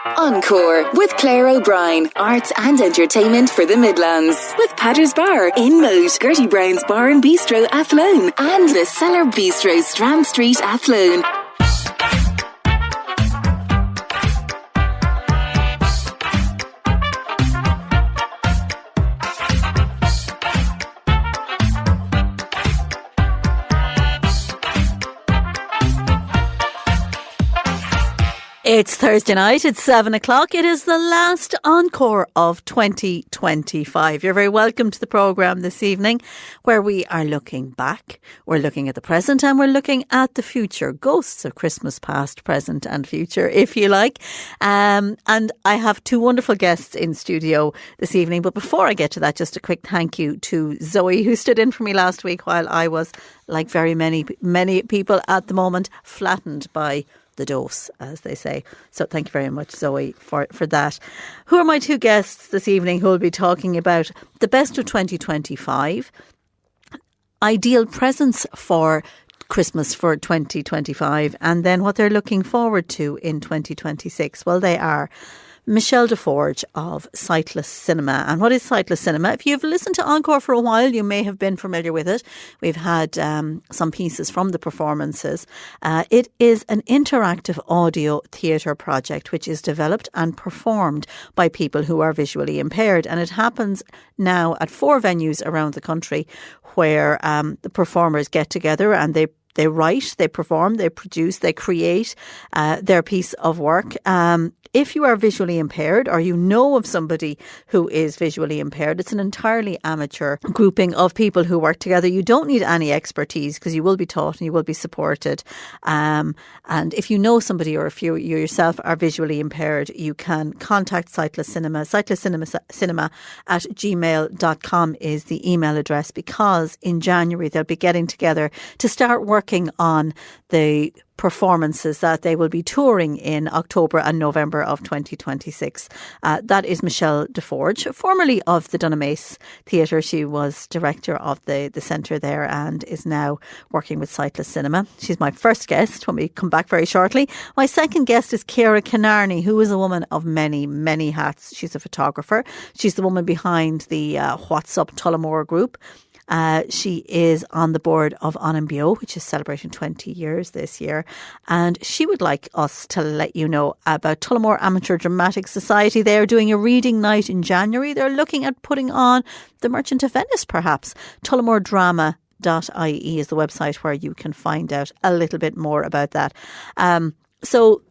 Encore with Claire O'Brien. Arts and entertainment for the Midlands. With Padder's Bar in Moat, Gertie Brown's Bar and Bistro Athlone, and the Cellar Bistro Strand Street Athlone. It's Thursday night, it's 7 o'clock. It is the last Encore of 2025. You're very welcome to the programme this evening, where we are looking back, we're looking at the present, and we're looking at the future. Ghosts of Christmas past, present and future, if you like. And I have two wonderful guests in studio this evening. But before I get to that, just a quick thank you to Zoe, who stood in for me last week while I was, like very many people at the moment, flattened by the dose, as they say. So thank you very much, Zoe, for that. Who are my two guests this evening who will be talking about the best of 2025, ideal presents for Christmas for 2025, and then what they're looking forward to in 2026. Well, they are Michelle DeForge of Sightless Cinema. And what is Sightless Cinema? If you've listened to Encore for a while, you may have been familiar with it. We've had some pieces from the performances. It is an interactive audio theatre project which is developed and performed by people who are visually impaired. And it happens now at 4 venues around the country where the performers get together and they write, they perform, they produce, they create their piece of work. If you are visually impaired or you know of somebody who is visually impaired, it's an entirely amateur grouping of people who work together. You don't need any expertise because you will be taught and you will be supported. And if you know somebody or if you yourself are visually impaired, you can contact Sightless Cinema. Cinema at gmail.com is the email address, because in January they'll be getting together to start working on the performances that they will be touring in October and November of 2026. That is Michelle DeForge, formerly of the Dunamis Theatre. She was director of the centre there and is now working with Sightless Cinema. She's my first guest when we come back very shortly. My second guest is Ciara Kinarney, who is a woman of many, many hats. She's a photographer. She's the woman behind the What's Up Tullamore group. She is on the board of Bio, which is celebrating 20 years this year. And she would like us to let you know about Tullamore Amateur Dramatic Society. They are doing a reading night in January. They're looking at putting on The Merchant of Venice, perhaps. tullamoredrama.ie is the website where you can find out a little bit more about that. So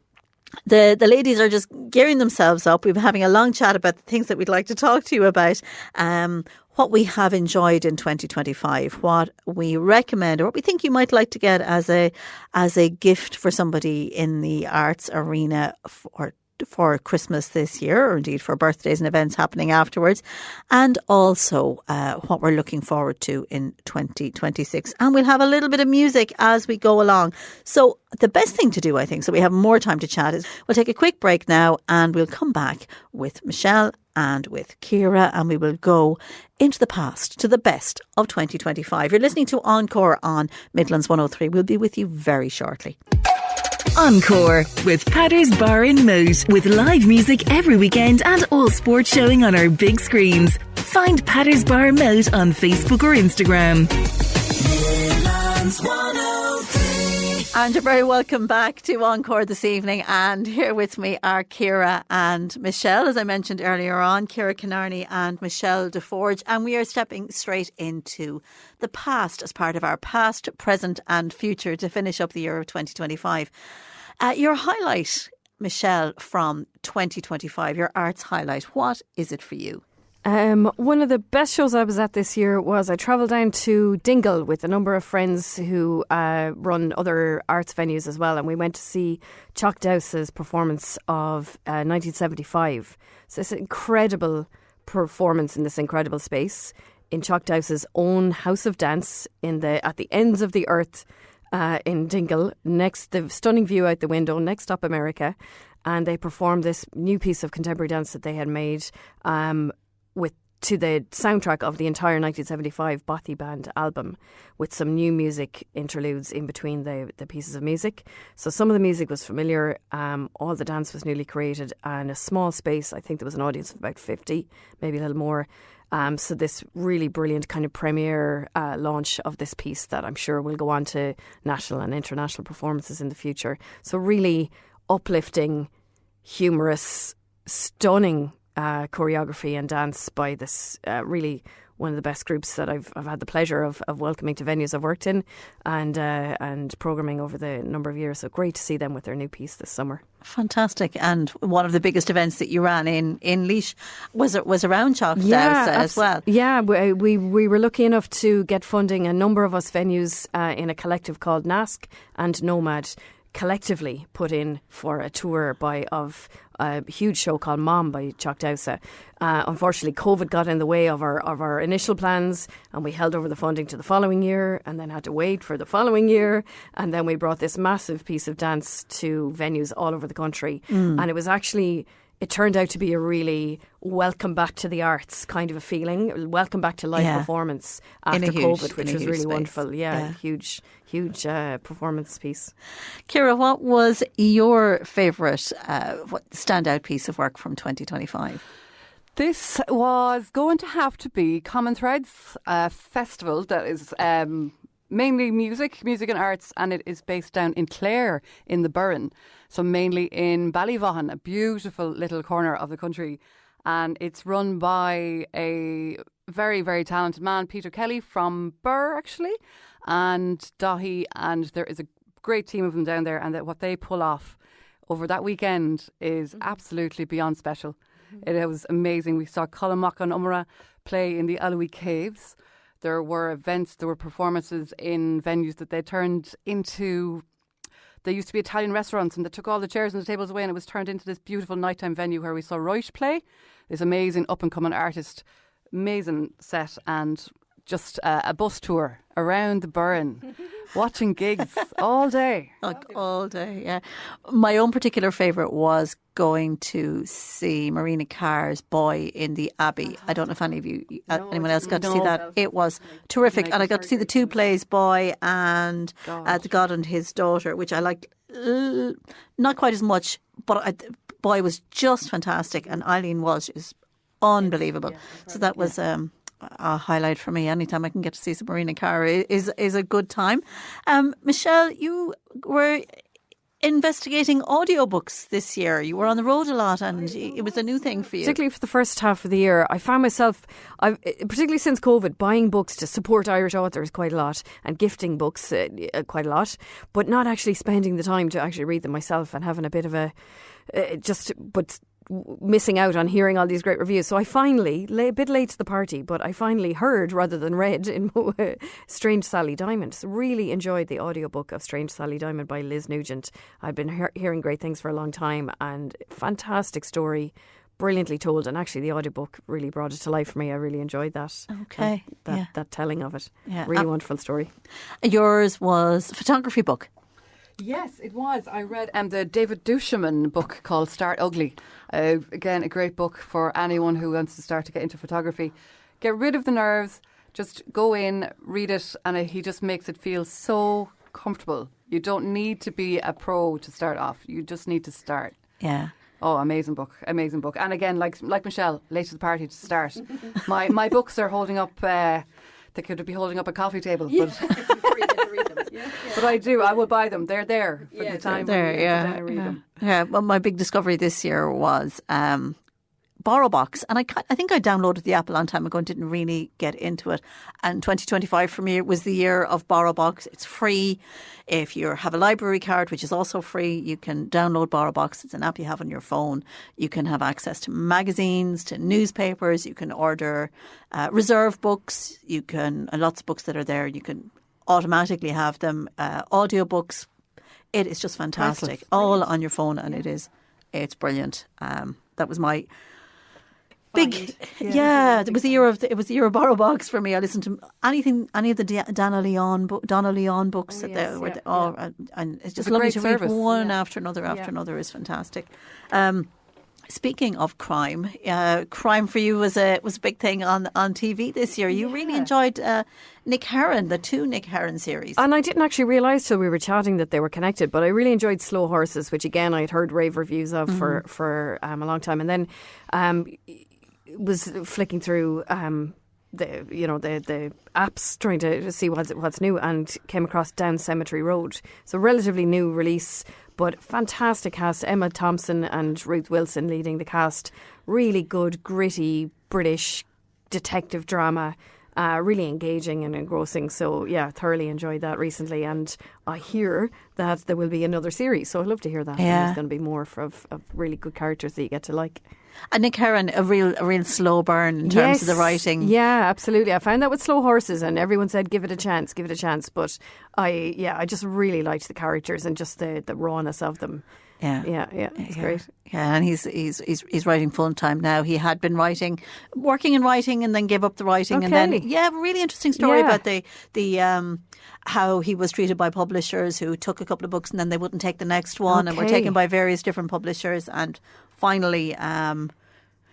the ladies are just gearing themselves up. We've been having a long chat about the things that we'd like to talk to you about. What we have enjoyed in 2025, what we recommend, or what we think you might like to get as a gift for somebody in the arts arena for Christmas this year, or indeed for birthdays and events happening afterwards, and also what we're looking forward to in 2026. And we'll have a little bit of music as we go along. So the best thing to do, I think, so we have more time to chat, is we'll take a quick break now and we'll come back with Michelle and with Ciara, and we will go into the past to the best of 2025. You're listening to Encore on Midlands 103. We'll be with you very shortly. Encore with Padder's Bar in Moat, with live music every weekend and all sports showing on our big screens. Find Padder's Bar Moat on Facebook or Instagram. Midlands 103. And you're very welcome back to Encore this evening. And here with me are Ciara and Michelle, as I mentioned earlier on, Ciara Kinarney and Michelle DeForge. And we are stepping straight into the past as part of our past, present and future to finish up the year of 2025. Your highlight, Michelle, from 2025, your arts highlight, what is it for you? One of the best shows I was at this year was I travelled down to Dingle with a number of friends who run other arts venues as well, and we went to see Chalk Dowse's performance of 1975. So it's an incredible performance in this incredible space in Chalk Dowse's own house of dance at the ends of the earth in Dingle, the stunning view out the window, next stop America, and they performed this new piece of contemporary dance that they had made with to the soundtrack of the entire 1975 Bothy Band album, with some new music interludes in between the pieces of music. So some of the music was familiar, all the dance was newly created, and a small space. I think there was an audience of about 50, maybe a little more. So this really brilliant kind of premiere launch of this piece that I'm sure will go on to national and international performances in the future. So really uplifting, humorous, stunning choreography and dance by this really one of the best groups that I've had the pleasure of welcoming to venues I've worked in and programming over the number of years. So great to see them with their new piece this summer. Fantastic. And one of the biggest events that you ran in Laois was around Choctaw as well. Yeah, we were lucky enough to get funding, a number of us venues in a collective called NASC and Nomad collectively put in for a tour of a huge show called Mom by Choctawsa. Unfortunately, COVID got in the way of our initial plans, and we held over the funding to the following year and then had to wait for the following year. And then we brought this massive piece of dance to venues all over the country. And it turned out to be a really welcome back to the arts kind of a feeling, welcome back to live performance after COVID, which was really wonderful. Yeah, huge performance piece. Ciara, what was your favourite standout piece of work from 2025? This was going to have to be Common Threads, a festival that is mainly music and arts, and it is based down in Clare in the Burren, so mainly in Ballyvaughan, a beautiful little corner of the country. And it's run by a very, very talented man, Peter Kelly from Burr, actually, and Dahi, and there is a great team of them down there, and that what they pull off over that weekend is absolutely beyond special. It was amazing. We saw Cullamack and Umra play in the Alui Caves. There were events, there were performances in venues that they turned into. There used to be Italian restaurants, and they took all the chairs and the tables away, and it was turned into this beautiful nighttime venue where we saw Roish play, this amazing up-and-coming artist, amazing set, and just a bus tour around the Burren, watching gigs all day. All day, yeah. My own particular favourite was going to see Marina Carr's Boy in the Abbey. I don't know if any of you, anyone else got to see that. It was terrific. And I got to see the two plays, Boy and The God and His Daughter, which I liked not quite as much, but Boy was just fantastic. And Eileen Walsh is unbelievable. So that was a highlight for me. Anytime I can get to see some Marina Carr is a good time. Michelle, you were investigating audiobooks this year. You were on the road a lot, and it was a new thing for you. Particularly for the first half of the year, I found myself, particularly since COVID, buying books to support Irish authors quite a lot and gifting books quite a lot, but not actually spending the time to actually read them myself and having a bit of missing out on hearing all these great reviews. So I finally, a bit late to the party, but I finally heard rather than read in Strange Sally Diamond. So really enjoyed the audiobook of Strange Sally Diamond by Liz Nugent. I've been hearing great things for a long time, and fantastic story, brilliantly told, and actually the audiobook really brought it to life for me. I really enjoyed that. Okay. That telling of it. Yeah. Really wonderful story. Yours was a photography book. Yes, it was. I read the David Duchemin book called Start Ugly. Again, a great book for anyone who wants to start to get into photography. Get rid of the nerves, just go in, read it, and he just makes it feel so comfortable. You don't need to be a pro to start off. You just need to start. Yeah. Oh, amazing book. And again, like Michelle, late to the party to start. My books are holding up, they could be holding up a coffee table, but... But I will buy them. They're there for the time. There, read them. Yeah. Well, my big discovery this year was BorrowBox, and I think I downloaded the app a long time ago and didn't really get into it. And 2025 for me was the year of BorrowBox. It's free. If you have a library card, which is also free, you can download BorrowBox. It's an app you have on your phone. You can have access to magazines, to newspapers. You can order reserve books. You can lots of books that are there. You can automatically have them, audiobooks. It is just fantastic, all on your phone, and it's brilliant. That was my big, it was the year of BorrowBox for me. I listened to any of the Donna Leon books and it's just lovely to read one after another is fantastic. Speaking of crime, crime for you was a big thing on TV this year. You really enjoyed Nick Herron, the 2 Nick Herron series. And I didn't actually realise till we were chatting that they were connected, but I really enjoyed Slow Horses, which again I'd heard rave reviews of for a long time, and then was flicking through the apps trying to see what's new, and came across Down Cemetery Road. So relatively new release, but fantastic cast. Emma Thompson and Ruth Wilson leading the cast. Really good, gritty British detective drama. Really engaging and engrossing. So yeah, thoroughly enjoyed that recently, and I hear that there will be another series, so I'd love to hear that. Yeah. There's going to be more of really good characters that you get to like. And Nick Herron, a real slow burn in terms of the writing. Yeah, absolutely. I found that with Slow Horses, and everyone said give it a chance. But I just really liked the characters and just the rawness of them. Yeah, it's great. Yeah, and he's writing full time now. He had been working in writing, and then gave up the writing, and then really interesting story about the how he was treated by publishers who took a couple of books and then they wouldn't take the next one, and were taken by various different publishers, and finally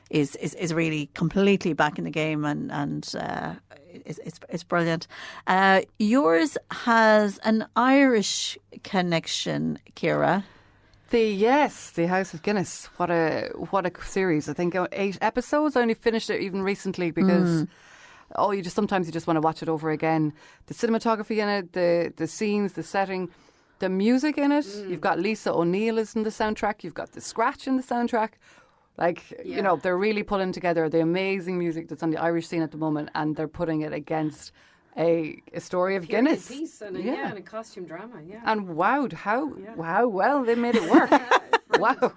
is really completely back in the game, and it's brilliant. Yours has an Irish connection, Ciara. The House of Guinness. What a series! I think 8 episodes. I only finished it even recently because sometimes you just want to watch it over again. The cinematography in it, the scenes, the setting, the music in it. You've got Lisa O'Neill is in the soundtrack. You've got the Scratch in the soundtrack. They're really pulling together the amazing music that's on the Irish scene at the moment, and they're putting it against a story of Guinness. Piece and a costume drama, And wow, well, they made it work. Wow.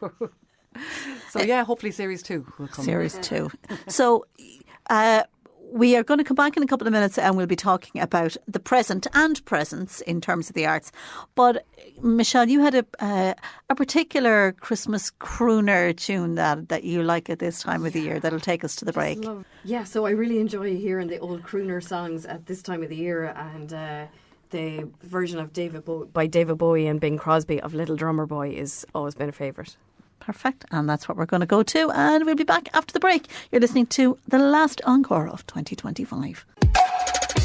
So hopefully series 2 will come. Series 2. So we are going to come back in a couple of minutes, and we'll be talking about the present and presents in terms of the arts. But Michelle, you had a particular Christmas crooner tune that you like at this time of the year that'll take us to the break. So I really enjoy hearing the old crooner songs at this time of the year, and the version of by David Bowie and Bing Crosby of Little Drummer Boy has always been a favourite. Perfect. And that's what we're going to go to. And we'll be back after the break. You're listening to the last Encore of 2025.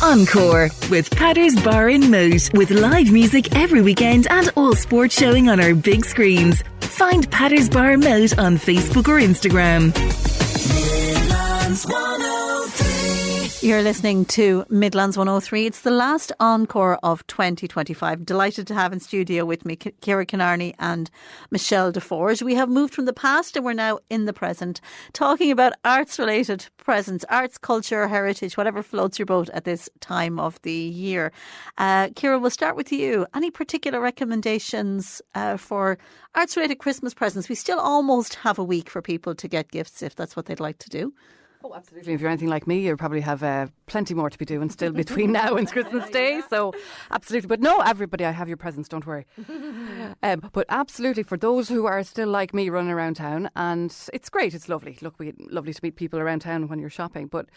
Encore with Patters Bar in Moat, with live music every weekend and all sports showing on our big screens. Find Patters Bar Moat on Facebook or Instagram. Midlands 103. You're listening to Midlands 103. It's the last Encore of 2025. Delighted to have in studio with me Ciara Kinarney and Michelle DeForge. We have moved from the past and we're now in the present, talking about arts-related presents, arts, culture, heritage, whatever floats your boat at this time of the year. Ciara, we'll start with you. Any particular recommendations for arts-related Christmas presents? We still almost have a week for people to get gifts if that's what they'd like to do. Oh, absolutely. If you're anything like me, you probably have plenty more to be doing still between now and Christmas Day. So, absolutely. But no, everybody, I have your presents, don't worry. But absolutely, for those who are still like me running around town, and it's great, it's lovely. Look, lovely to meet people around town when you're shopping. But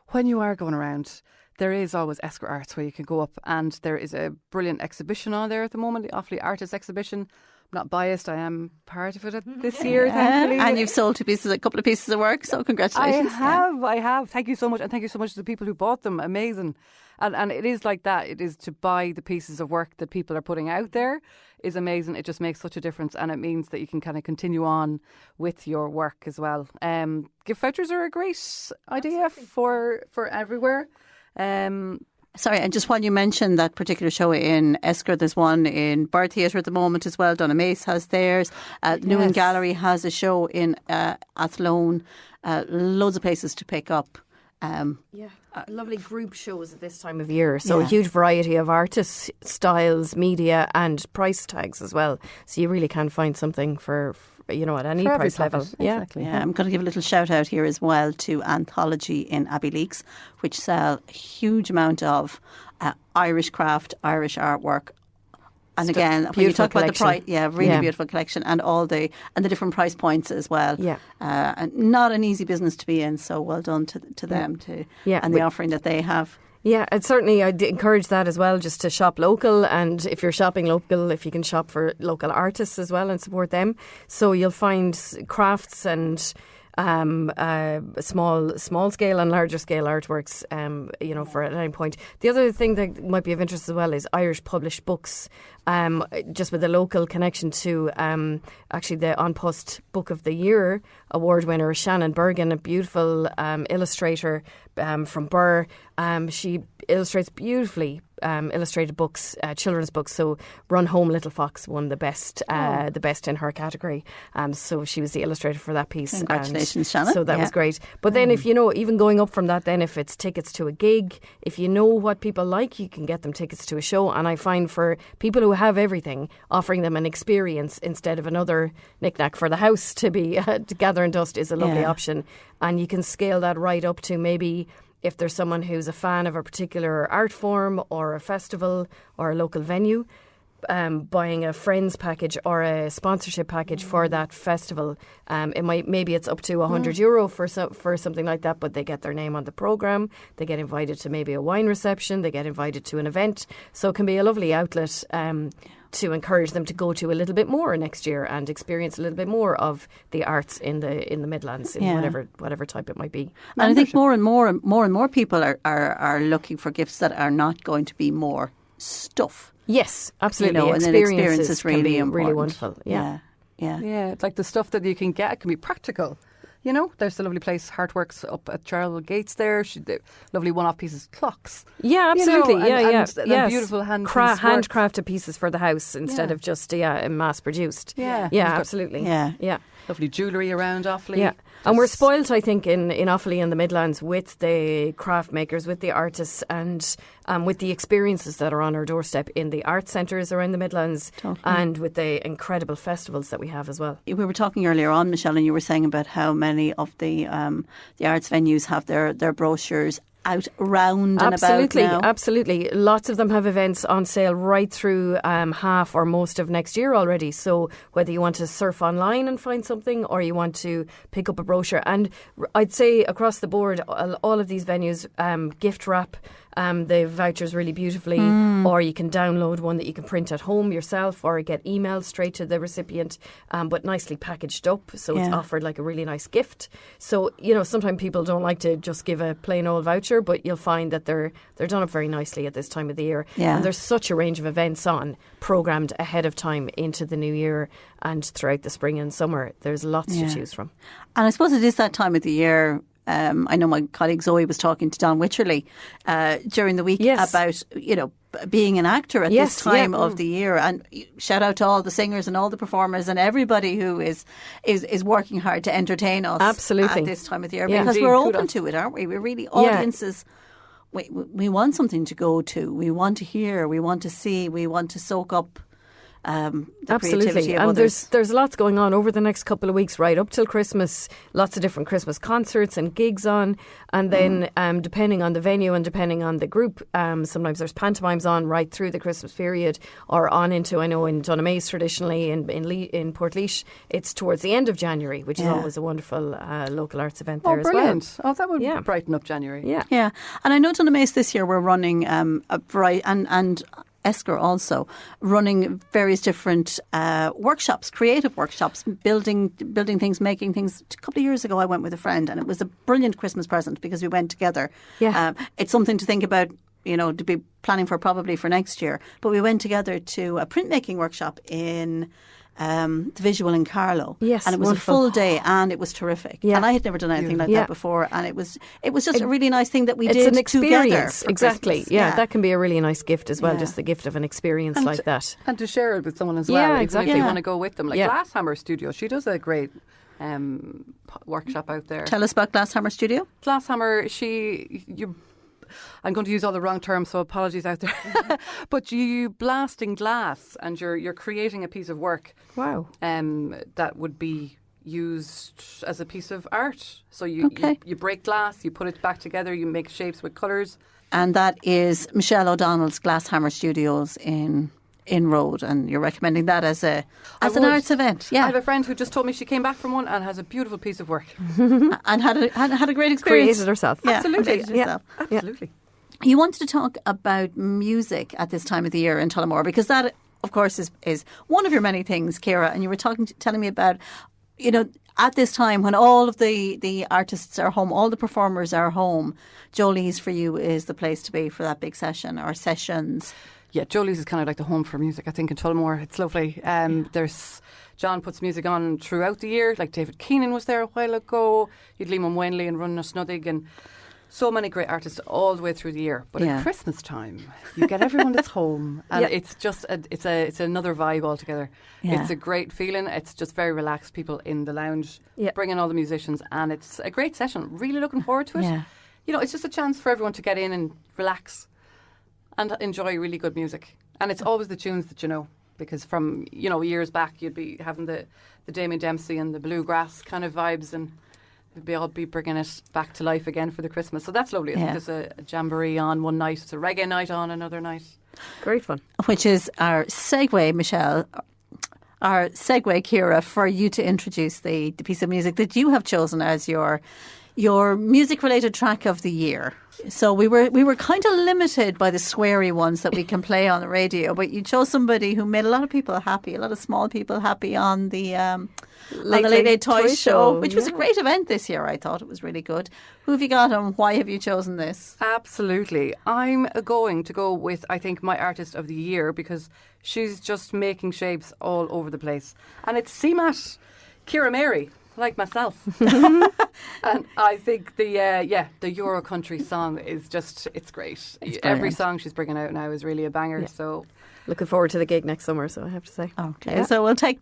when you are going around, there is always Escort Arts where you can go up, and there is a brilliant exhibition on there at the moment, the Offaly Artists Exhibition. Not biased, I am part of it this year, thankfully. And you've sold a couple of pieces of work, so congratulations. I have. Thank you so much, and thank you so much to the people who bought them. Amazing. And it is like that. It is to buy the pieces of work that people are putting out there is amazing. It just makes such a difference, and it means that you can kind of continue on with your work as well. Gift vouchers are a great idea for everywhere. Sorry, and just while you mentioned that particular show in Esker, there's one in Bar Theatre at the moment as well. Donna Mace has theirs. Newen Gallery has a show in Athlone. Loads of places to pick up. Lovely group shows at this time of year. So a huge variety of artists, styles, media and price tags as well. So you really can find something for at any price level. Exactly. Yeah, I'm going to give a little shout out here as well to Anthology in Abbeyleix, which sell a huge amount of Irish craft, Irish artwork. And again, when you talk about the price, beautiful collection, and all the different price points as well. Yeah, and not an easy business to be in. So well done to them and the offering that they have. Yeah, and certainly I'd encourage that as well, just to shop local. And if you're shopping local, if you can shop for local artists as well and support them. So you'll find crafts and small scale and larger scale artworks, for at any point. The other thing that might be of interest as well is Irish published books, just with a local connection to actually the On Post Book of the Year award winner, Shannon Bergen, a beautiful illustrator from Burr. She illustrates beautifully illustrated books, children's books. So Run Home Little Fox won the best in her category. So she was the illustrator for that piece. Congratulations, Shannon. So that was great. But then if even going up from that, then if it's tickets to a gig, if you know what people like, you can get them tickets to a show. And I find for people who have everything, offering them an experience instead of another knick-knack for the house to be to gather and dust is a lovely option. And you can scale that right up to maybe if there's someone who's a fan of a particular art form or a festival or a local venue, buying a friends package or a sponsorship package for that festival. Maybe it's up to €100 for something like that, but they get their name on the programme. They get invited to maybe a wine reception. They get invited to an event. So it can be a lovely outlet to encourage them to go to a little bit more next year and experience a little bit more of the arts in the Midlands, in whatever type it might be. And I think more and more people are looking for gifts that are not going to be more stuff. Yes, absolutely. And an experience is really can be important. really wonderful. Yeah. It's like the stuff that you can get can be practical. There's a lovely place, Heartworks, up at Charles Gates there. Lovely one-off pieces, clocks. Yeah, absolutely. And beautiful handcrafted pieces for the house instead of just mass-produced. Yeah. Yeah, absolutely. Yeah. Lovely jewellery around Offaly. Yeah. And we're spoilt, I think, in Offaly and the Midlands with the craft makers, with the artists and with the experiences that are on our doorstep in the art centres around the Midlands and with the incredible festivals that we have as well. We were talking earlier on, Michelle, and you were saying about how many of the arts venues have their brochures out round and about now. Absolutely. Lots of them have events on sale right through half or most of next year already. So whether you want to surf online and find something or you want to pick up a brochure. And I'd say across the board, all of these venues gift wrap the vouchers really beautifully, or you can download one that you can print at home yourself or get emailed straight to the recipient, but nicely packaged up, so it's offered like a really nice gift. So sometimes people don't like to just give a plain old voucher, but you'll find that they're done up very nicely at this time of the year. And there's such a range of events programmed ahead of time into the new year and throughout the spring and summer. There's lots to choose from. And I suppose it is that time of the year. I know my colleague Zoe was talking to Don Wycherley during the week about, being an actor at this time of the year. And shout out to all the singers and all the performers and everybody who is working hard to entertain us at this time of the year. Because we're open to it, aren't we? We're really audiences. We want something to go to. We want to hear. We want to see. We want to soak up absolutely, and there's lots going on over the next couple of weeks, right up till Christmas. Lots of different Christmas concerts and gigs on, and then depending on the venue and depending on the group, sometimes there's pantomimes on right through the Christmas period, or on into, I know in Dunamace traditionally in Portlaoise it's towards the end of January, which is always a wonderful local arts event there as brilliant. well. Oh, that would brighten up January. Yeah. And I know Dunamace this year we're running a variety and Esker also running various different workshops, creative workshops, building things, making things. A couple of years ago I went with a friend and it was a brilliant Christmas present because we went together. It's something to think about, to be planning for probably for next year. But we went together to a printmaking workshop in the Visual in Carlow. Yes, and it was wonderful. a full day and it was terrific. Yeah. And I had never done anything like that before, and it was just a really nice thing that we did It's an experience, together. Exactly. Yeah, that can be a really nice gift as well, just the gift of an experience like that. And to share it with someone as well. Yeah, even exactly. if they want to go with them. Like Glasshammer Studio, she does a great workshop out there. Tell us about Glasshammer Studio. Glasshammer, I'm going to use all the wrong terms, so apologies out there. But you blasting glass and you're creating a piece of work. Wow. That would be used as a piece of art. So you break glass, you put it back together, you make shapes with colours. And that is Michelle O'Donnell's Glasshammer Studios in Road, and you're recommending that as an arts event. Yeah, I have a friend who just told me she came back from one and has a beautiful piece of work and had a great experience. Created herself. Yeah, absolutely. Absolutely. You wanted to talk about music at this time of the year in Tullamore, because that, of course, is one of your many things, Ciara. And you were telling me about, at this time when all of the artists are home, all the performers are home, Jolie's for you is the place to be for that big session or sessions. Yeah, Jolie's is kind of like the home for music, I think, in Tullamore. It's lovely. There's John puts music on throughout the year. Like David Keenan was there a while ago. You'd Liam Wenley and Runna Snuddig and so many great artists all the way through the year. But at Christmas time, you get everyone that's home, and it's just it's another vibe altogether. Yeah. It's a great feeling. It's just very relaxed. People in the lounge, bringing all the musicians, and it's a great session. Really looking forward to it. Yeah. It's just a chance for everyone to get in and relax and enjoy really good music. And it's always the tunes that you know, because from years back you'd be having the Damien Dempsey and the bluegrass kind of vibes, and I'll be bringing it back to life again for the Christmas. So that's lovely. Yeah. There's a jamboree on one night. It's a reggae night on another night. Great fun. Which is our segue, Michelle, our segue, Ciara, for you to introduce the piece of music that you have chosen as your music-related track of the year. So we were kind of limited by the sweary ones that we can play on the radio, but you chose somebody who made a lot of people happy, a lot of small people happy on the Late Late Toy Show, which was a great event this year. I thought it was really good. Who have you got and why have you chosen this? Absolutely. I'm going to go with, I think, my artist of the year, because she's just making shapes all over the place. And it's CMAT, Ciara Mary. Like myself. And I think the Euro Country song is just, it's great. Every song she's bringing out now is really a banger. Yeah. So looking forward to the gig next summer, so I have to say. Okay, so we'll take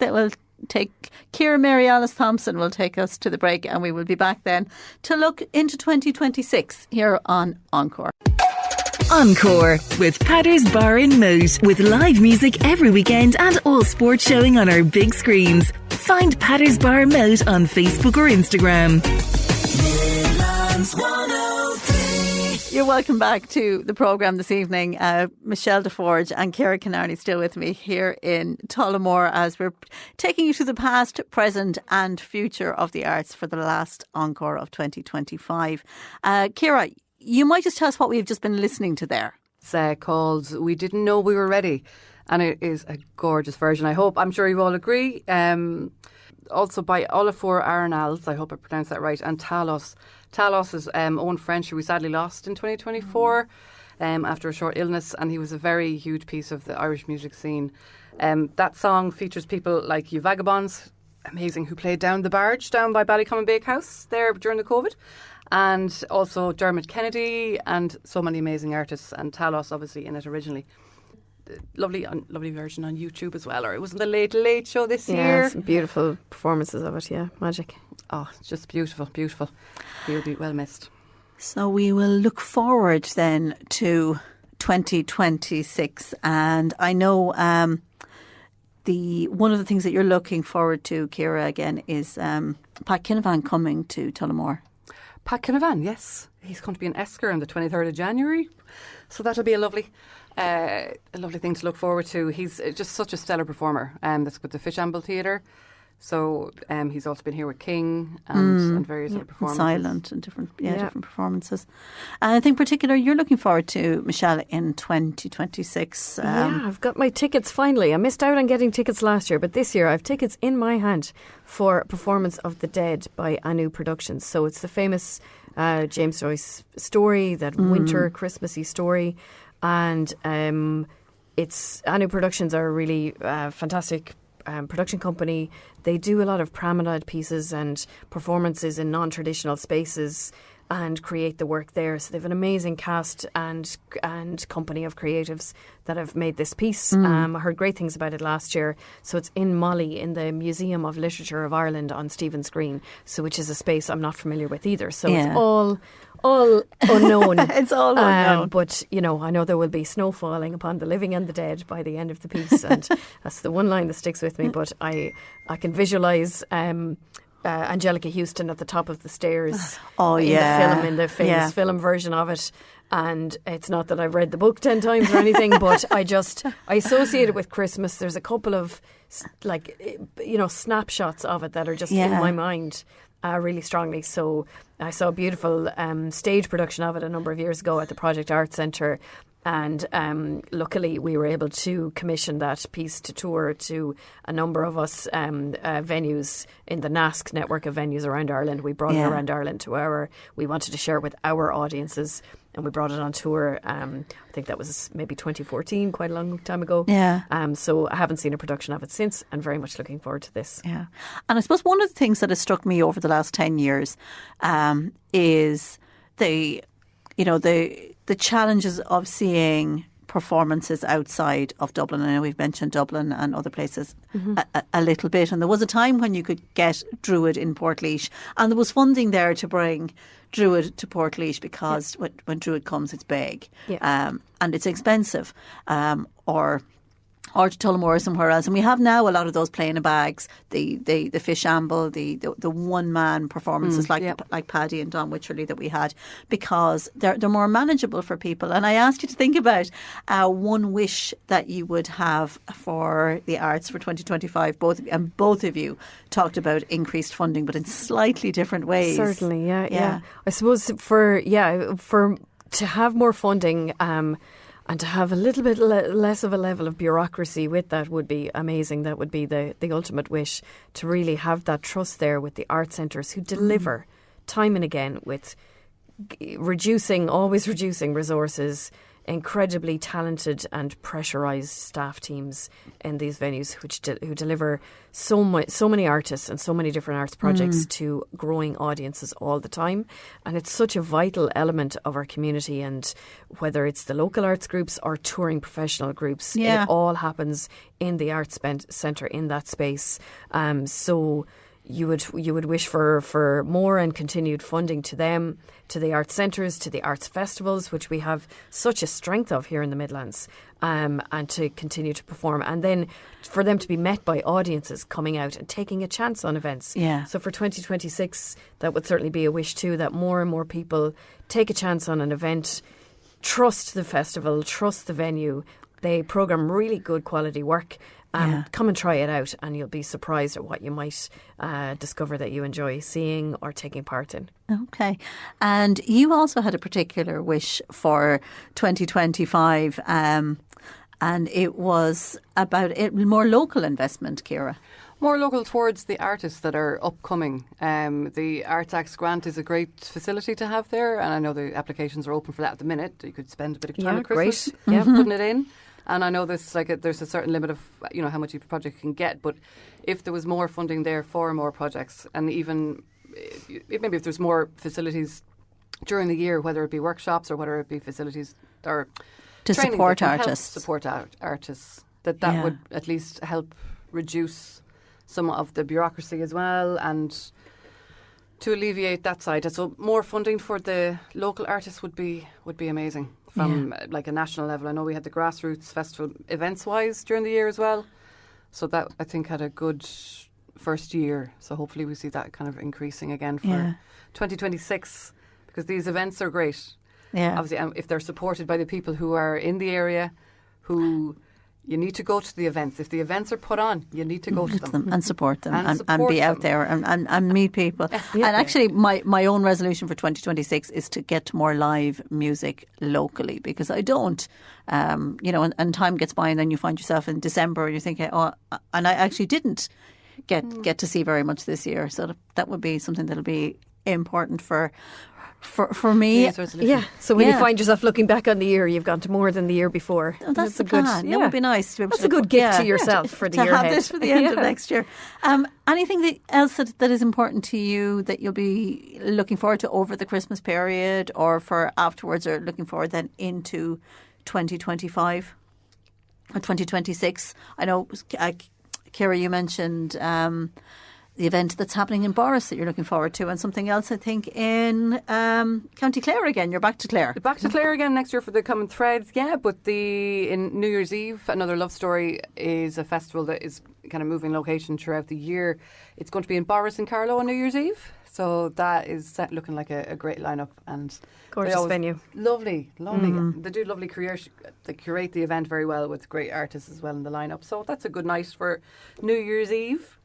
Ciara Mary Alice Thompson will take us to the break, and we will be back then to look into 2026 here on Encore. Encore with Patter's Bar in Moat, with live music every weekend and all sport showing on our big screens. Find Patter's Bar Moat on Facebook or Instagram. You're welcome back to the programme this evening. Michelle DeForge and Ciara Canarney still with me here in Tullamore as we're taking you to the past, present and future of the arts for the last Encore of 2025. Ciara, you might just tell us what we've just been listening to there. It's called We Didn't Know We Were Ready, and it is a gorgeous version. I'm sure you all agree. Also by Olafur Arnalds, I hope I pronounced that right, and Talos. Talos is Owen French, who we sadly lost in 2024 after a short illness, and he was a very huge piece of the Irish music scene. That song features people like You Vagabonds, amazing, who played down the barge down by Ballycommon Bakehouse there during the COVID. And also Dermot Kennedy and so many amazing artists, and Talos obviously in it originally. Lovely version on YouTube as well. Or it wasn't the Late Late Show this year. Some beautiful performances of it, magic. Oh, it's just beautiful. You'll be well missed. So we will look forward then to 2026, and I know one of the things that you're looking forward to, Ciara, again is Pat Kinavan coming to Tullamore. Pat Kinavan, yes. He's going to be in Esker on the 23rd of January. So that'll be a lovely thing to look forward to. He's just such a stellar performer. That's with the Fishamble Theatre. So he's also been here with King and various other performances. Silent and different performances. And I think particular you're looking forward to, Michelle, in 2026. I've got my tickets finally. I missed out on getting tickets last year, but this year I've tickets in my hand for a performance of The Dead by Anu Productions. So it's the famous James Joyce story, that winter Christmassy story. And it's Anu Productions are a really fantastic production company. They do a lot of promenade pieces and performances in non-traditional spaces and create the work there. So they have an amazing cast and company of creatives that have made this piece. I heard great things about it last year. So it's in Molly in the Museum of Literature of Ireland on Stephen's Green, so which is a space I'm not familiar with either. So it's all unknown. It's all unknown. But, I know there will be snow falling upon the living and the dead by the end of the piece. And that's the one line that sticks with me. But I can visualise Angelica Houston at the top of the stairs in the famous film version of it. And it's not that I've read the book 10 times or anything, but I associate it with Christmas. There's a couple of snapshots of it that are just in my mind. really strongly. So I saw a beautiful stage production of it a number of years ago at the Project Arts Centre. And luckily, we were able to commission that piece to tour to a number of us venues in the NASC network of venues around Ireland. We brought it around Ireland we wanted to share it with our audiences, and we brought it on tour. I think that was maybe 2014, quite a long time ago. Yeah. So I haven't seen a production of it since, and very much looking forward to this. Yeah. And I suppose one of the things that has struck me over the last 10 years is the challenges of seeing performances outside of Dublin. I know we've mentioned Dublin and other places a little bit. And there was a time when you could get Druid in Portlaoise, and there was funding there to bring Druid to Portlaoise because when Druid comes, it's big and it's expensive. Or to Tullamore or somewhere else. And we have now a lot of those playing in bags, the fish amble, the one-man performances like Paddy and Don Wycherley that we had, because they're more manageable for people. And I asked you to think about one wish that you would have for the arts for 2025. Both of you talked about increased funding, but in slightly different ways. Certainly, yeah. I suppose for to have more funding, and to have a little bit less of a level of bureaucracy with that would be amazing. That would be the ultimate wish, to really have that trust there with the art centres who deliver time and again with always reducing resources, incredibly talented and pressurised staff teams in these venues who deliver so many artists and so many different arts projects to growing audiences all the time. And it's such a vital element of our community, and whether it's the local arts groups or touring professional groups, it all happens in the Arts Centre, in that space. So you would wish for more and continued funding to them, to the arts centres, to the arts festivals, which we have such a strength of here in the Midlands, and to continue to perform. And then for them to be met by audiences coming out and taking a chance on events. Yeah. So for 2026, that would certainly be a wish too, that more and more people take a chance on an event, trust the festival, trust the venue. They programme really good quality work. Come and try it out, and you'll be surprised at what you might discover that you enjoy seeing or taking part in. Okay. And you also had a particular wish for 2025, and it was about more local investment, Ciara. More local towards the artists that are upcoming. The Arts Acts grant is a great facility to have there, and I know the applications are open for that at the minute. You could spend a bit of time at Christmas putting it in. And I know there's a certain limit of how much each project can get, but if there was more funding there for more projects, and even maybe if there's more facilities during the year, whether it be workshops or whether it be facilities or to support artists, that would at least help reduce some of the bureaucracy as well, and to alleviate that side. So more funding for the local artists would be amazing. From like a national level. I know we had the Grassroots Festival events-wise during the year as well. So that, I think, had a good first year. So hopefully we see that kind of increasing again for 2026, because these events are great. Yeah. Obviously, if they're supported by the people who are in the area, who you need to go to the events. If the events are put on, you need to go to them. And support them and be out there and meet people. And actually, my own resolution for 2026 is to get more live music locally, because I don't, and time gets by and then you find yourself in December and you're thinking, and I actually didn't get to see very much this year. So that would be something that'll be important for me. Yeah. So when you find yourself looking back on the year, you've gone to more than the year before. Oh, that's the plan. That would be nice. That's a good gift to yourself for the year to have ahead. this for the end of next year. Anything else that is important to you that you'll be looking forward to over the Christmas period, or for afterwards, or looking forward then into 2025 or 2026? I know, Ciara, you mentioned the event that's happening in Boris that you're looking forward to, and something else, I think, in County Clare again. You're back to Clare. Back to Clare again next year for the Common Threads, but in New Year's Eve, Another Love Story is a festival that is kind of moving location throughout the year. It's going to be in Boris and Carlow on New Year's Eve, so that is looking like a great lineup, and gorgeous venue. Lovely. They do lovely they curate the event very well with great artists as well in the lineup, so that's a good night for New Year's Eve.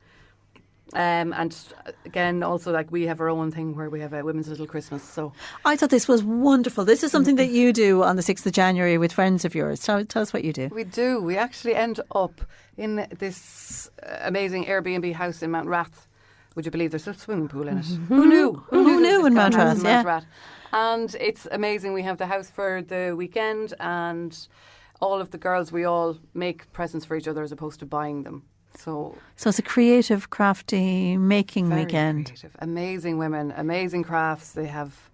And again, also like we have our own thing where we have a women's little Christmas. So I thought this was wonderful. This is something that you do on the 6th of January with friends of yours. Tell us what you do. we do. We actually end up in this amazing Airbnb house in Mount Rath. Would you believe there's a swimming pool in it? Who knew? Who there was knew in this Mount kind of house Rath, yeah. Rath? And it's amazing. We have the house for the weekend, and all of the girls, we all make presents for each other as opposed to buying them. So it's a creative, crafty making very weekend. creative. Amazing women, amazing crafts. They have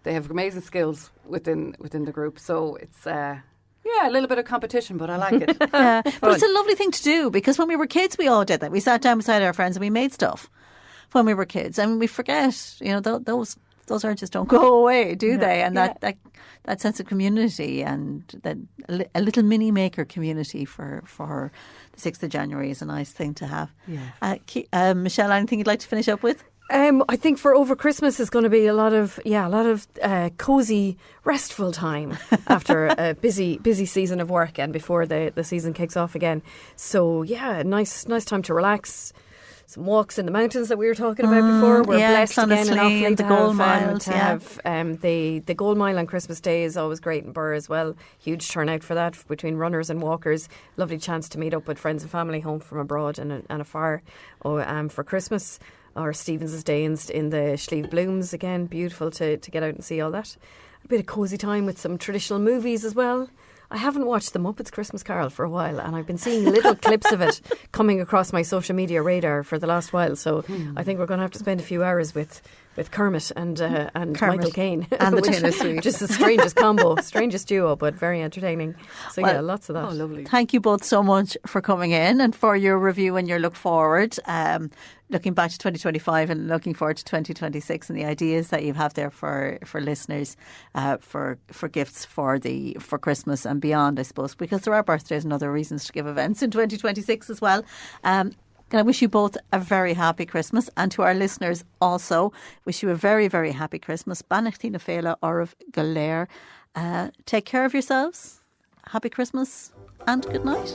amazing skills within the group. So it's a little bit of competition, but I like it. Yeah. But it's a lovely thing to do, because when we were kids, we all did that. We sat down beside our friends and we made stuff when we were kids. And we forget, those urges don't go away, do they? And that sense of community, and that a little mini maker community for the 6th of January is a nice thing to have. Yeah. Michelle, anything you'd like to finish up with? I think for over Christmas is going to be a lot of cosy, restful time after a busy season of work and before the season kicks off again. So nice time to relax. Some walks in the mountains that we were talking about before. We're blessed again in Offaly the Gold Mile to have the Gold Mile on Christmas Day is always great in Burr as well. Huge turnout for that between runners and walkers. Lovely chance to meet up with friends and family home from abroad and afar for Christmas. Or Stephen's Day in the Slieve Blooms again. Beautiful to get out and see all that. A bit of cosy time with some traditional movies as well. I haven't watched The Muppets Christmas Carol for a while, and I've been seeing little clips of it coming across my social media radar for the last while. So I think we're going to have to spend a few hours with Kermit and Michael Caine and the Taylor Swift. Just the strangest combo, strangest duo, but very entertaining. So lots of that. Oh, lovely. Thank you both so much for coming in and for your review and your look forward. Looking back to 2025 and looking forward to 2026, and the ideas that you have there for listeners, for gifts for Christmas and beyond, I suppose, because there are birthdays and other reasons to give events in 2026 as well. And I wish you both a very happy Christmas, and to our listeners also, wish you a very, very happy Christmas. Banach na féile orv galéir. Take care of yourselves. Happy Christmas and good night.